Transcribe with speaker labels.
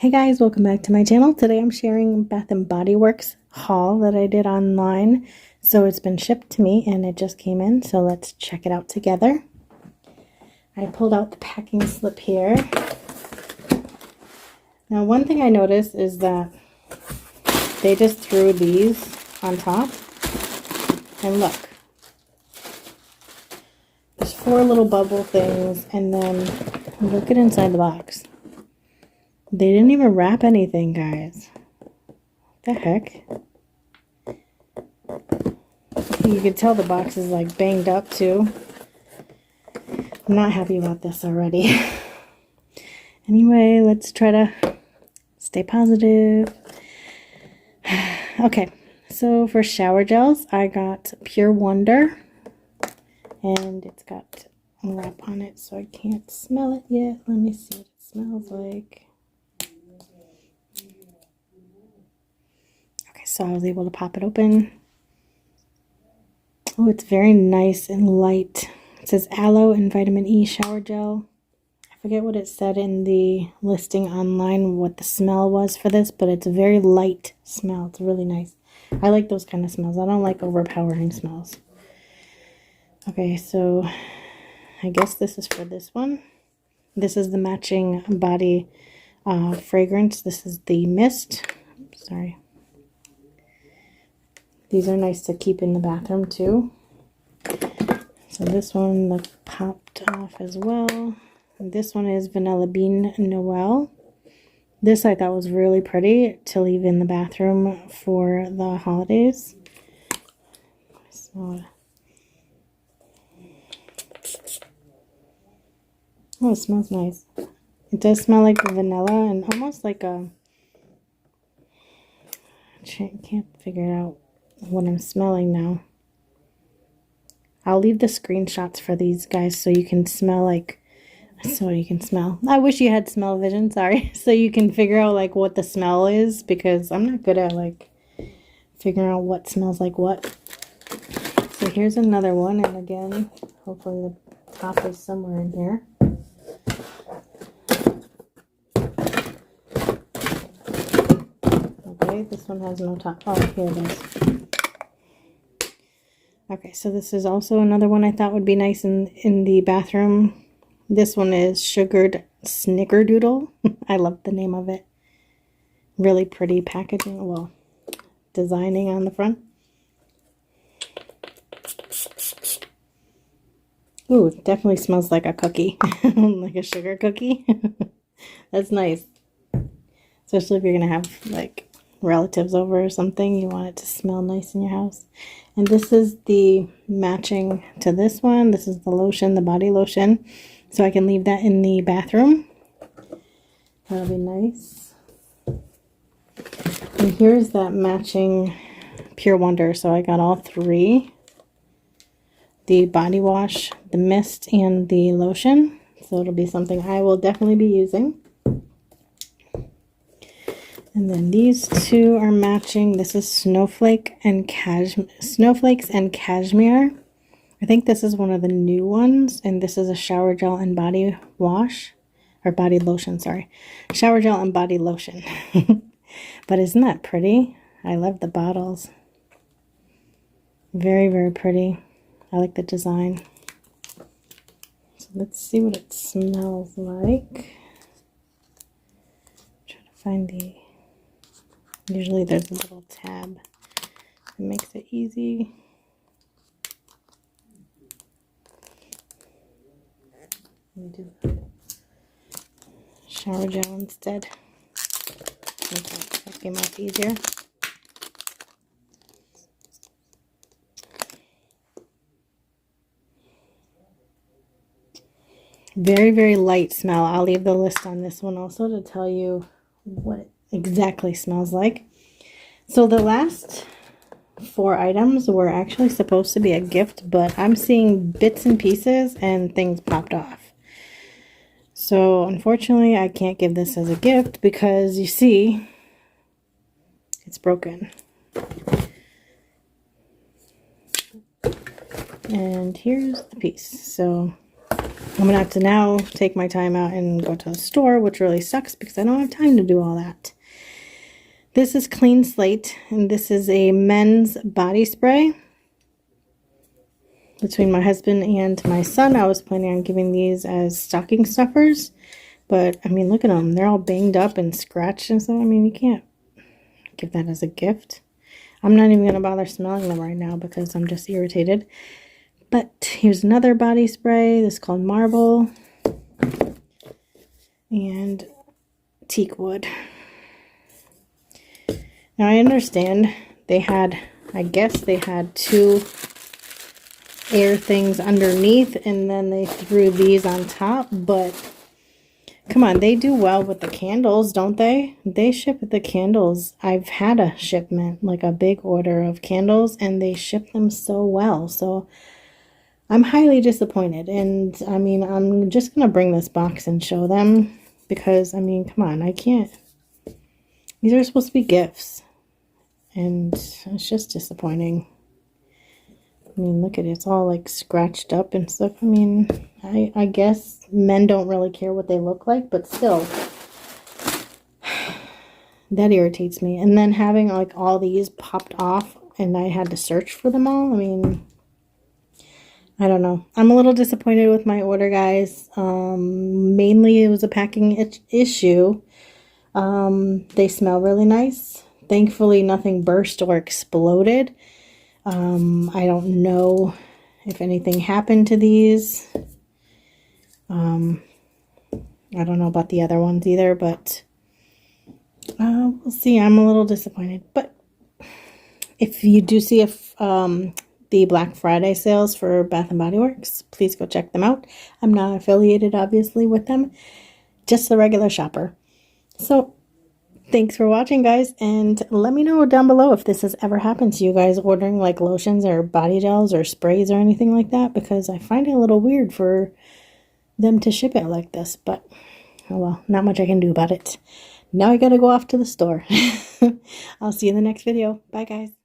Speaker 1: Hey guys, welcome back to my channel. Today I'm sharing Bath and Body Works haul that I did online. So it's been shipped to me and it just came in, so let's check it out together. I pulled out the packing slip here. Now one thing I noticed is that they just threw these on top, and look. There's 4 little bubble things, and then look at inside the box. They didn't even wrap anything, guys. What the heck? You can tell the box is like banged up too. I'm not happy about this already. Anyway, let's try to stay positive. Okay, so for shower gels, I got Pure Wonder. And it's got a wrap on it, so I can't smell it yet. Let me see what it smells like. Okay, so I was able to pop it open. Oh, it's very nice and light. It says aloe and vitamin E shower gel. I forget what it said in the listing online, what the smell was for this, but it's a very light smell. It's really nice. I like those kind of smells. I don't like overpowering smells. Okay, so I guess this is for this one. This is the matching body fragrance. This is the mist. Oops, sorry. These are nice to keep in the bathroom too. So this one popped off as well. And this one is Vanilla Bean Noel. This I thought was really pretty to leave in the bathroom for the holidays. So, oh, it smells nice. It does smell like vanilla and almost like a... I can't figure out what I'm smelling now. I'll leave the screenshots for these guys so you can smell like... So you can smell. I wish you had smell-o-vision, sorry. So you can figure out like what the smell is, because I'm not good at like figuring out what smells like what. So here's another one, and again, hopefully the top is somewhere in here. Okay, this one has no top. Oh, here it is. Okay, so this is also another one I thought would be nice in the bathroom. This one is Sugared Snickerdoodle. I love the name of it. Really pretty packaging. Well, designing on the front. Ooh, it definitely smells like a cookie. Like a sugar cookie. That's nice. Especially if you're going to have like relatives over or something. You want it to smell nice in your house. And this is the matching to this one. This is the lotion, the body lotion. So I can leave that in the bathroom. That'll be nice. And here's that matching Pure Wonder. So I got all 3. The body wash, the mist, and the lotion. So it'll be something I will definitely be using. And then these 2 are matching. This is Snowflakes and Cashmere. I think this is one of the new ones, and this is a shower gel and body wash, or body lotion, sorry. Shower gel and body lotion. But isn't that pretty? I love the bottles. Very, very pretty. I like the design. So let's see what it smells like. Try to find the... Usually there's a little tab that makes it easy. Let me do shower gel instead. Okay, that came out easier. Very, very light smell. I'll leave the list on this one also to tell you what it exactly smells like. So the last 4 items were actually supposed to be a gift, but I'm seeing bits and pieces and things popped off. So unfortunately I can't give this as a gift because you see it's broken. And here's the piece. So I'm gonna have to now take my time out and go to the store, which really sucks because I don't have time to do all that. This is Clean Slate, and this is a men's body spray. Between my husband and my son, I was planning on giving these as stocking stuffers. But, I mean, look at them. They're all banged up and scratched and stuff. I mean, you can't give that as a gift. I'm not even going to bother smelling them right now because I'm just irritated. But here's another body spray. This is called Marble. And teak wood. Now, I understand they had, I guess they had 2 air things underneath, and then they threw these on top, but come on, they do well with the candles, don't they? They ship the candles. I've had a shipment, like a big order of candles, and they ship them so well. So I'm highly disappointed. And I mean, I'm just going to bring this box and show them because, I mean, come on, I can't. These are supposed to be gifts. And it's just disappointing. I mean, look at it. It's all like scratched up and stuff. I mean, I guess men don't really care what they look like, but still, that irritates me. And then having like all these popped off and I had to search for them all. I mean, I don't know. I'm a little disappointed with my order, guys. Mainly it was a packing issue. They smell really nice. Thankfully, nothing burst or exploded. I don't know if anything happened to these. I don't know about the other ones either, but we'll see. I'm a little disappointed. But if you do see the Black Friday sales for Bath and Body Works, please go check them out. I'm not affiliated, obviously, with them. Just the regular shopper. So, thanks for watching, guys, and let me know down below if this has ever happened to you guys ordering like lotions or body gels or sprays or anything like that, because I find it a little weird for them to ship it like this, but oh well, not much I can do about it. Now I gotta go off to the store. I'll see you in the next video. Bye, guys.